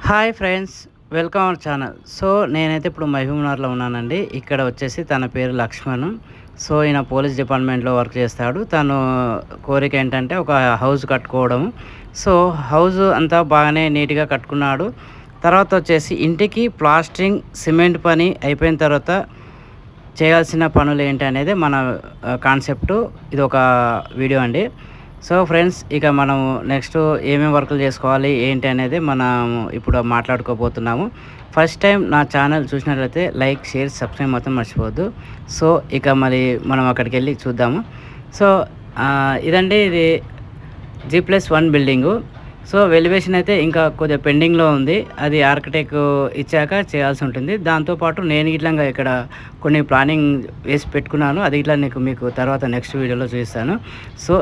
Hi friends, welcome our channel. So నేనైతే ఇప్పుడు మహబూబ్నగర్లో ఉన్నానండి. ఇక్కడ వచ్చేసి తన పేరు లక్ష్మణ్. సో ఈయన పోలీస్ డిపార్ట్మెంట్లో వర్క్ చేస్తాడు. తను కోరిక ఏంటంటే ఒక హౌస్ కట్టుకోవడం. సో హౌస్ అంతా బాగానే నీట్గా కట్టుకున్నాడు. తర్వాత వచ్చేసి ఇంటికి ప్లాస్టరింగ్ సిమెంట్ పని అయిపోయిన తర్వాత చేయాల్సిన పనులు ఏంటి అనేది మన కాన్సెప్టు. ఇది ఒక వీడియో అండి. సో ఫ్రెండ్స్, ఇక మనం నెక్స్ట్ ఏమేమి వర్కులు చేసుకోవాలి ఏంటి అనేది మనం ఇప్పుడు మాట్లాడుకోబోతున్నాము. ఫస్ట్ టైం నా ఛానల్ చూసినట్లయితే లైక్, షేర్, సబ్స్క్రైబ్ మాత్రం మర్చిపోవద్దు. సో ఇక మరి మనం అక్కడికి వెళ్ళి చూద్దాము. సో ఇదండి, ఇది G+1 బిల్డింగు. సో వెలివేషన్ అయితే ఇంకా కొద్దిగా పెండింగ్లో ఉంది. అది ఆర్కిటెక్ట్ ఇచ్చాక చేయాల్సి ఉంటుంది. దాంతోపాటు నేను ఇట్లా ఇక్కడ కొన్ని ప్లానింగ్ వేసి పెట్టుకున్నాను. అది ఇట్లా మీకు తర్వాత నెక్స్ట్ వీడియోలో చూపిస్తాను. సో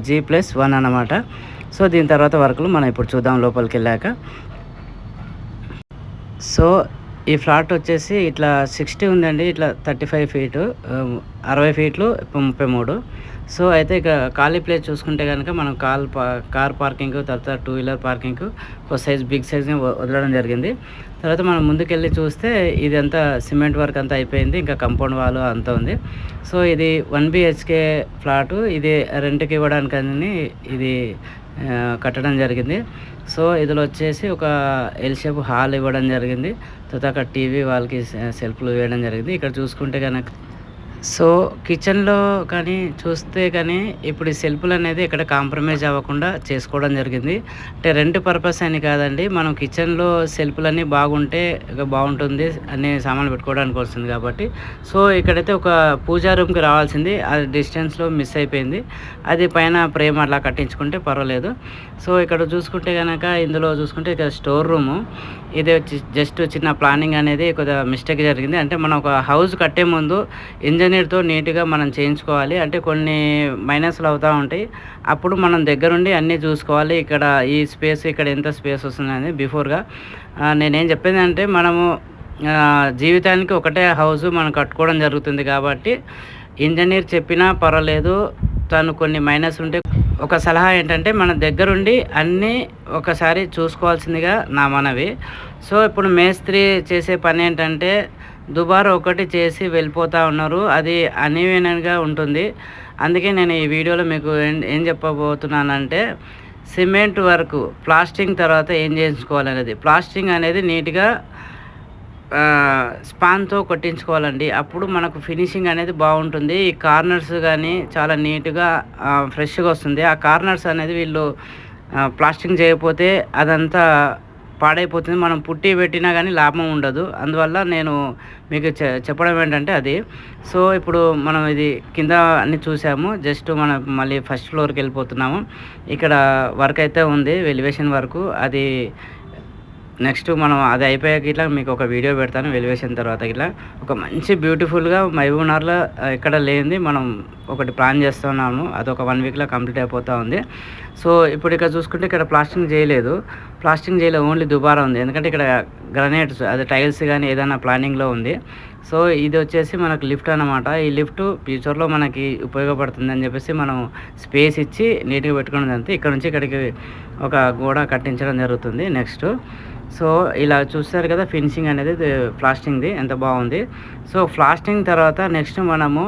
G+1 అన్నమాట. సో దీని తర్వాత వర్కులు మనం ఇప్పుడు చూద్దాం లోపలికి వెళ్ళాక. సో ఈ ఫ్లాట్ వచ్చేసి ఇట్లా 60 ఉందండి. ఇట్లా 35 ఫీటు, 60 ఫీట్లు, 33. సో అయితే ఇక ఖాళీ ప్లేస్ చూసుకుంటే కనుక మనం కార్ పార్కింగ్, తర్వాత 2 వీలర్ పార్కింగ్ ఒక బిగ్ సైజ్ని వదలడం జరిగింది. తర్వాత మనం ముందుకెళ్ళి చూస్తే ఇది అంతా సిమెంట్ వర్క్ అంతా అయిపోయింది. ఇంకా కంపౌండ్ వాల్ అంతా ఉంది. సో ఇది 1 BHK ఫ్లాటు. ఇది రెంట్కి ఇవ్వడానికని ఇది కట్టడం జరిగింది. సో ఇందులో వచ్చేసి ఒక ఎల్ షేప్ హాల్ ఇవ్వడం జరిగింది. తర్వాత అక్కడ టీవీ వాళ్ళకి సెల్ఫ్లు వేయడం జరిగింది. ఇక్కడ చూసుకుంటే కనుక సో కిచెన్లో కానీ చూస్తే కానీ ఇప్పుడు ఈ సెల్ఫ్లు అనేది ఇక్కడ కాంప్రమైజ్ అవ్వకుండా చేసుకోవడం జరిగింది. అంటే రెంట్ పర్పస్ అని కాదండి, మనం కిచెన్లో సెల్ఫ్లన్నీ బాగుంటే బాగుంటుంది అనే సామాన్లు పెట్టుకోవడానికి వస్తుంది కాబట్టి. సో ఇక్కడైతే ఒక పూజా రూమ్కి రావాల్సింది, అది డిస్టెన్స్లో మిస్ అయిపోయింది. అది పైన ఫ్రేమ్ అట్లా కట్టించుకుంటే పర్వాలేదు. సో ఇక్కడ చూసుకుంటే కనుక ఇందులో చూసుకుంటే ఇక్కడ స్టోర్ రూము. ఇది వచ్చి జస్ట్ చిన్న ప్లానింగ్ అనేది కొద్దిగా మిస్టేక్ జరిగింది. అంటే మనం ఒక హౌస్ కట్టే ముందు ఇంజనీర్తో నీట్గా మనం చేయించుకోవాలి. అంటే కొన్ని మైనస్లు అవుతూ ఉంటాయి. అప్పుడు మనం దగ్గరుండి అన్నీ చూసుకోవాలి. ఇక్కడ ఈ స్పేస్, ఇక్కడ ఎంత స్పేస్ వస్తుందని బిఫోర్గా. నేనేం చెప్పేది అంటే మనము జీవితానికి ఒకటే హౌస్ మనం కట్టుకోవడం జరుగుతుంది కాబట్టి ఇంజనీర్ చెప్పినా పర్వాలేదు. తను కొన్ని మైనస్ ఉంటే ఒక సలహా ఏంటంటే మన దగ్గరుండి అన్నీ ఒకసారి చూసుకోవాల్సిందిగా నా మనవి. సో ఇప్పుడు మేస్త్రి చేసే పని ఏంటంటే దుబారా ఒకటి చేసి వెళ్ళిపోతూ ఉన్నారు. అది అన్ఈవెన్గా ఉంటుంది. అందుకే నేను ఈ వీడియోలో మీకు ఏం చెప్పబోతున్నానంటే సిమెంట్ వర్క్ ప్లాస్టింగ్ తర్వాత ఏం చేయించుకోవాలనేది. ప్లాస్టింగ్ అనేది నీట్గా స్పాన్తో కొట్టించుకోవాలండి. అప్పుడు మనకు ఫినిషింగ్ అనేది బాగుంటుంది. ఈ కార్నర్స్ కానీ చాలా నీట్గా ఫ్రెష్గా వస్తుంది. ఆ కార్నర్స్ అనేది వీళ్ళు ప్లాస్టింగ్ చేయకపోతే అదంతా పాడైపోతుంది. మనం పుట్టి పెట్టినా కానీ లాభం ఉండదు. అందువల్ల నేను మీకు చెప్పడం ఏంటంటే అది. సో ఇప్పుడు మనం ఇది కింద అన్ని చూసాము. జస్ట్ మనం మళ్ళీ ఫస్ట్ ఫ్లోర్కి వెళ్ళిపోతున్నాము. ఇక్కడ వర్క్ అయితే ఉంది, ఎలివేషన్ వర్క్. అది నెక్స్ట్ మనం అది అయిపోయాక ఇట్లా మీకు ఒక వీడియో పెడతాను. ఎలివేషన్ తర్వాత ఇట్లా ఒక మంచి బ్యూటిఫుల్గా మహబూబ్నగర్లో ఎక్కడ లేనిది మనం ఒకటి ప్లాన్ చేస్తున్నాము. అది ఒక 1 వీక్లో కంప్లీట్ అయిపోతూ ఉంది. సో ఇప్పుడు ఇక్కడ చూసుకుంటే ఇక్కడ ప్లాస్టింగ్ చేయలేదు, ఓన్లీ దుబారా ఉంది. ఎందుకంటే ఇక్కడ గ్రనైట్స్, అది టైల్స్ కానీ ఏదైనా ప్లానింగ్లో ఉంది. సో ఇది వచ్చేసి మనకు లిఫ్ట్ అన్నమాట. ఈ లిఫ్ట్ ఫ్యూచర్లో మనకి ఉపయోగపడుతుంది అని చెప్పేసి మనం స్పేస్ ఇచ్చి నీట్గా పెట్టుకున్నది అంతే. ఇక్కడ నుంచి ఇక్కడికి ఒక గోడ కట్టించడం జరుగుతుంది. నెక్స్ట్ సో ఇలా చూస్తారు కదా ఫినిషింగ్ అనేది ప్లాస్టింగ్ది ఎంత బాగుంది. సో ప్లాస్టింగ్ తర్వాత నెక్స్ట్ మనము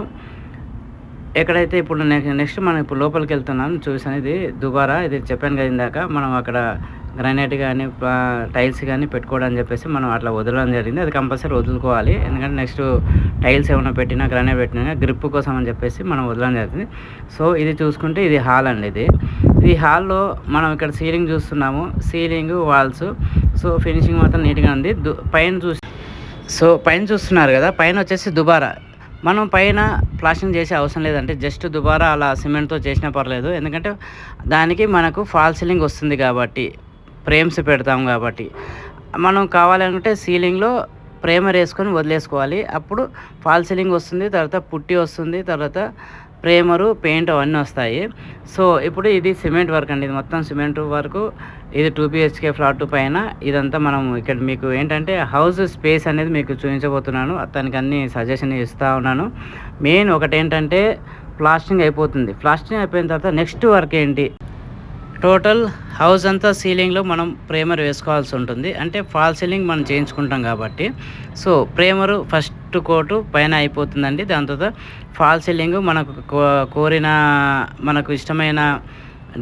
ఎక్కడైతే ఇప్పుడు నెక్స్ట్ మనం ఇప్పుడు లోపలికి వెళ్తున్నాం చూసాను. ఇది దుబారా, ఇది చెప్పాను కదా ఇందాక. మనం అక్కడ గ్రానైట్ కానీ టైల్స్ కానీ పెట్టుకోవడం అని చెప్పేసి మనం అట్లా వదలడం జరిగింది. అది కంపల్సరీ వదులుకోవాలి. ఎందుకంటే నెక్స్ట్ టైల్స్ ఏమైనా పెట్టినా, గ్రానైట్ పెట్టినా గ్రిప్ కోసం అని చెప్పేసి మనం వదలడం జరిగింది. సో ఇది చూసుకుంటే ఇది హాల్ అండి. ఈ హాల్లో మనం ఇక్కడ సీలింగ్ చూస్తున్నాము, సీలింగ్, వాల్స్. సో ఫినిషింగ్ మాత్రం నీట్గా ఉంది. పైన చూస్తున్నారు కదా, పైన వచ్చేసి దుబారా. మనం పైన ప్లాస్టింగ్ చేసే అవసరం లేదంటే జస్ట్ దుబారా అలా సిమెంట్తో చేసినా పర్లేదు. ఎందుకంటే దానికి మనకు ఫాల్ సీలింగ్ వస్తుంది కాబట్టి, ఫ్రేమ్స్ పెడతాం కాబట్టి. మనం కావాలనుకుంటే సీలింగ్లో ప్రేమర్ వేసుకొని వదిలేసుకోవాలి. అప్పుడు ఫాల్ సీలింగ్ వస్తుంది, తర్వాత పుట్టి వస్తుంది, తర్వాత ప్రేమరు, పెయింట్ అవన్నీ వస్తాయి. సో ఇప్పుడు ఇది సిమెంట్ వర్క్ అండి. ఇది మొత్తం సిమెంట్ వర్క్. ఇది 2 BHK ఫ్లాట్ పైన ఇదంతా మనం ఇక్కడ మీకు ఏంటంటే హౌస్ స్పేస్ అనేది మీకు చూపించబోతున్నాను. అతనికి అన్ని సజెషన్ ఇస్తూ ఉన్నాను. మెయిన్ ఒకటి ఏంటంటే ప్లాస్టింగ్ అయిపోతుంది. ప్లాస్టింగ్ అయిపోయిన తర్వాత నెక్స్ట్ వర్క్ ఏంటి, టోటల్ హౌస్ అంతా సీలింగ్లో మనం ప్రేమర్ వేసుకోవాల్సి ఉంటుంది. అంటే ఫాల్ సీలింగ్ మనం చేయించుకుంటాం కాబట్టి. సో ప్రేమరు ఫస్ట్ కోటు పైన అయిపోతుందండి. దాని తర్వాత ఫాల్ సీలింగ్ మనకు కోరిన మనకు ఇష్టమైన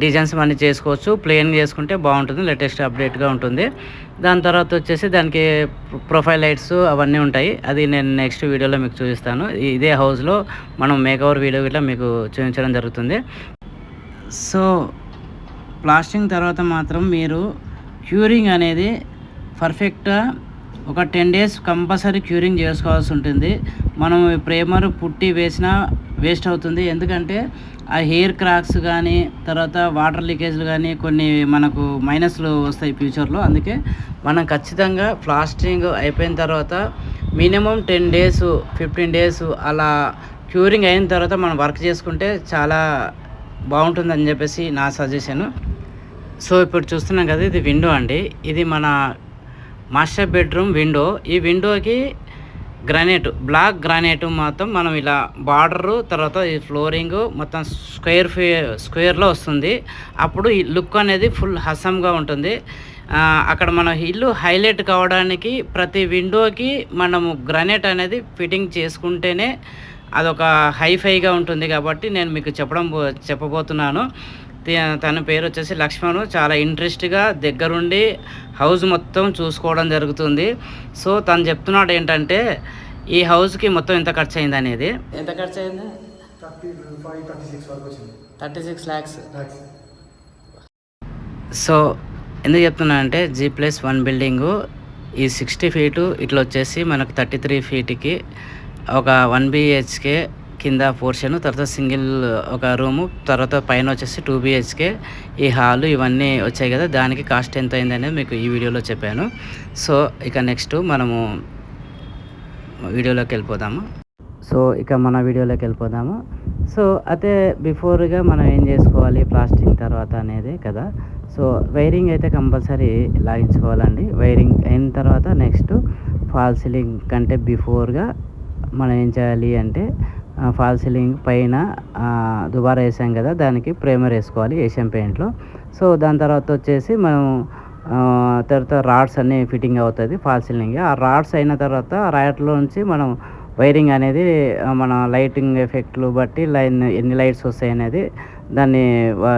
డిజైన్స్ అన్నీ చేసుకోవచ్చు. ప్లెయిన్ చేసుకుంటే బాగుంటుంది, లేటెస్ట్ అప్డేట్గా ఉంటుంది. దాని తర్వాత వచ్చేసి దానికి ప్రొఫైల్ లైట్స్ అవన్నీ ఉంటాయి. అది నేను నెక్స్ట్ వీడియోలో మీకు చూపిస్తాను. ఇదే హౌస్లో మనం మేకఓవర్ వీడియో ఇట్లా మీకు చూపించడం జరుగుతుంది. సో ప్లాస్టింగ్ తర్వాత మాత్రం మీరు క్యూరింగ్ అనేది పర్ఫెక్ట్గా ఒక 10 days కంపల్సరీ క్యూరింగ్ చేసుకోవాల్సి ఉంటుంది. మనం ప్రేమర్ పుట్టి వేసినా వేస్ట్ అవుతుంది. ఎందుకంటే ఆ హెయిర్ క్రాక్స్ కానీ తర్వాత వాటర్ లీకేజ్లు కానీ కొన్ని మనకు మైనస్లు వస్తాయి ఫ్యూచర్లో. అందుకే మనం ఖచ్చితంగా ప్లాస్టింగ్ అయిపోయిన తర్వాత మినిమం 10 days 15 days అలా క్యూరింగ్ అయిన తర్వాత మనం వర్క్ చేసుకుంటే చాలా బాగుంటుందని చెప్పేసి నా సజెషను. సో ఇప్పుడు చూస్తున్నాం కదా, ఇది విండో అండి. ఇది మన మాస్టర్ బెడ్రూమ్ విండో. ఈ విండోకి గ్రానైట్, బ్లాక్ గ్రానైట్ మొత్తం మనం ఇలా బార్డరు తర్వాత ఈ ఫ్లోరింగ్ మొత్తం స్క్వేర్లో వస్తుంది. అప్పుడు ఈ లుక్ అనేది ఫుల్ హసమ్గా ఉంటుంది. అక్కడ మన ఇల్లు హైలైట్ కావడానికి ప్రతి విండోకి మనము గ్రానైట్ అనేది ఫిట్టింగ్ చేసుకుంటేనే అదొక హైఫైగా ఉంటుంది. కాబట్టి నేను మీకు చెప్పబోతున్నాను. తన పేరు వచ్చేసి లక్ష్మణ్. చాలా ఇంట్రెస్ట్గా దగ్గరుండి హౌస్ మొత్తం చూసుకోవడం జరుగుతుంది. సో తను చెప్తున్నాడు ఏంటంటే ఈ హౌస్కి మొత్తం ఎంత ఖర్చు అయింది అనేది. ఎంత ఖర్చు అయింది? 36 lakhs. సో ఎందుకు చెప్తున్నా అంటే G+1 బిల్డింగు ఈ 60 feet ఇట్లా వచ్చేసి మనకు 33 feetకి ఒక 1 BHK కింద పోర్షన్, తర్వాత సింగిల్ ఒక రూము, తర్వాత పైన వచ్చేసి 2 BHK ఈ హాలు ఇవన్నీ వచ్చాయి కదా. దానికి కాస్ట్ ఎంత అయింది అనేది మీకు ఈ వీడియోలో చెప్పాను. సో ఇక నెక్స్ట్ మనము వీడియోలోకి వెళ్ళిపోదాము. సో అయితే బిఫోర్గా మనం ఏం చేసుకోవాలి ప్లాస్టింగ్ తర్వాత అనేది కదా. సో వైరింగ్ అయితే కంపల్సరీ లాగించుకోవాలండి. వైరింగ్ అయిన తర్వాత నెక్స్ట్ ఫాల్ సీలింగ్ కంటే బిఫోర్గా మనం ఏం చేయాలి అంటే ఫాల్ సీలింగ్ పైన దుబారా వేసాం కదా, దానికి ప్రైమర్ వేసుకోవాలి ఏషియన్ పెయింట్లో. సో దాని తర్వాత వచ్చేసి మనం తర్వాత రాడ్స్ అన్నీ ఫిట్టింగ్ అవుతుంది ఫాల్ సీలింగ్. ఆ రాడ్స్ అయిన తర్వాత రాడ్లో నుంచి మనం వైరింగ్ అనేది మన లైటింగ్ ఎఫెక్ట్లు బట్టి ఎన్ని లైట్స్ వస్తాయి అనేది దాన్ని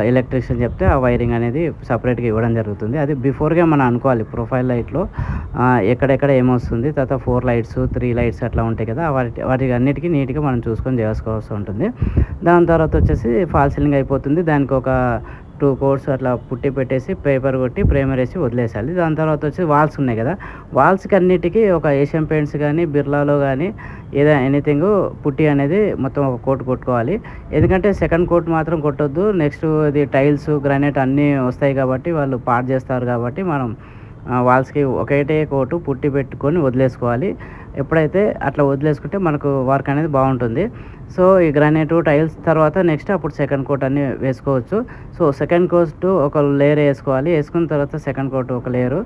ఎలక్ట్రీషియన్ చెప్తే ఆ వైరింగ్ అనేది సపరేట్గా ఇవ్వడం జరుగుతుంది. అది బిఫోర్గా మనం అనుకోవాలి. ప్రొఫైల్ లైట్లో ఎక్కడెక్కడ ఏమొస్తుంది, తర్వాత 4 lights 3 lights అట్లా ఉంటాయి కదా, వాటి అన్నిటికీ నీట్గా మనం చూసుకొని చేసుకోవాల్సి ఉంటుంది. దాని తర్వాత వచ్చేసి ఫాల్ సీలింగ్ అయిపోతుంది. దానికి ఒక 2 coats అట్లా పుట్టి పెట్టేసి పేపర్ కొట్టి ప్రైమర్ వేసి వదిలేసాలి. దాని తర్వాత వచ్చి వాల్స్ ఉన్నాయి కదా, వాల్స్కి అన్నిటికీ ఒక ఏషియన్ పెయింట్స్ కానీ బిర్లాలో కానీ ఏదైనా ఎనీథింగ్ పుట్టి అనేది మొత్తం ఒక కోట్ కొట్టుకోవాలి. ఎందుకంటే సెకండ్ కోట్ మాత్రం కొట్టొద్దు. నెక్స్ట్ ఇది టైల్స్ గ్రానైట్ అన్నీ వస్తాయి కాబట్టి వాళ్ళు పాడు చేస్తారు. కాబట్టి మనం వాల్స్కి ఒకటే కోటు పుట్టి పెట్టుకొని వదిలేసుకోవాలి. ఎప్పుడైతే అట్లా వదిలేసుకుంటే మనకు వర్క్ అనేది బాగుంటుంది. సో ఈ గ్రానైట్ టైల్స్ తర్వాత నెక్స్ట్ అప్పుడు సెకండ్ కోట్ అన్నీ వేసుకోవచ్చు. సో సెకండ్ కోట్ ఒక లేయర్ వేసుకోవాలి. వేసుకున్న తర్వాత సెకండ్ కోట్ ఒక లేయరు.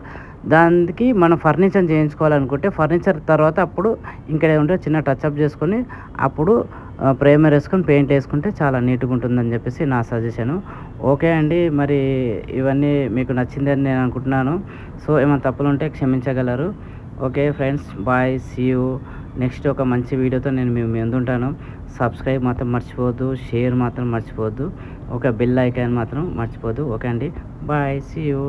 దానికి మనం ఫర్నిచర్ చేయించుకోవాలనుకుంటే ఫర్నిచర్ తర్వాత అప్పుడు ఇంకా ఉంటే చిన్న టచ్అప్ చేసుకొని అప్పుడు ప్రైమర్ వేసుకొని పెయింట్ వేసుకుంటే చాలా నీట్గా ఉంటుందని చెప్పేసి నా సజెషను. ఓకే అండి, మరి ఇవన్నీ మీకు నచ్చిందని నేను అనుకుంటున్నాను. సో ఏమైనా తప్పులు ఉంటే క్షమించగలరు. Okay friends, bye, see you. Next ఒక మంచి వీడియోతో నేను మీ ముందుంటాను. సబ్స్క్రైబ్ మాత్రం మర్చిపోవద్దు, షేర్ మాత్రం మర్చిపోవద్దు, ఒక బెల్ ఐకాన్ మాత్రం మర్చిపోవద్దు. ఓకే అండి, బాయ్, సీ యూ.